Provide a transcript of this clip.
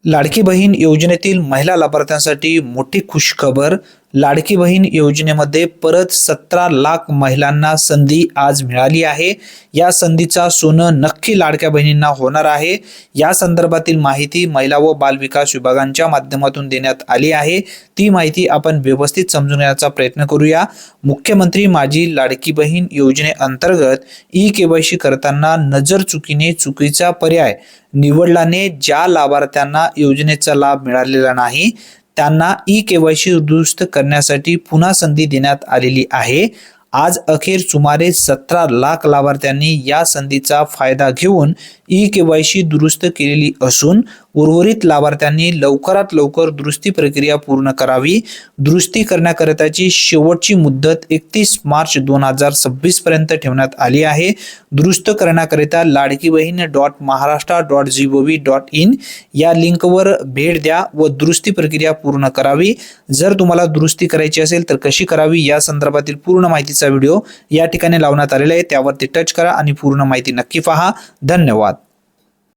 लाडकी बहीण योजनेतील महिला लाभार्थ्यांसाठी मोठी खुशखबर। लाडकी बहीण योजनेमध्ये परत 17 लाख महिलांना संधी आज मिळाली आहे। या संधीचा सोनं नक्की लाडक्या बहिणींना होणार आहे। या संदर्भातील माहिती महिला व बाल विकास विभागांच्या माध्यमातून देण्यात आली आहे। ती माहिती आपण व्यवस्थित समजून घेण्याचा प्रयत्न करूया। मुख्यमंत्री माझी लाडकी बहीण योजनेअंतर्गत ई-केवायसी करताना नजर चुकीने चुकीचा पर्याय निवडल्याने ज्या लाभार्थ्यांना योजनेचा लाभ मिळालेला नाही त्यांना ई-केवायसी दुरुस्त करण्यासाठी पुन्हा संधी देण्यात आलेली आहे। आज अखेर सुमारे 17 लाख लाभार्थ्यांनी या संधीचा फायदा घेऊन ई-केवायसी दुरुस्त केलेली असून उर्वरित लाभार्थ्यांनी लवकरात लवकर दुरुस्ती प्रक्रिया पूर्ण करावी। दुरुस्ती करण्याकरिताची शेवटची मुदत 31 मार्च 2026 पर्यंत ठेवण्यात आली आहे। दुरुस्त करण्याकरिता ladkibahini.maharashtra.gov.in या लिंकवर भेट द्या व दुरुस्ती प्रक्रिया पूर्ण करावी। जर तुम्हाला दुरुस्ती करायची असेल तर कशी करावी या संदर्भातील पूर्ण माहितीचा व्हिडिओ या ठिकाणी लावण्यात आलेला आहे, त्यावरती टच करा आणि पूर्ण माहिती नक्की पहा। धन्यवाद।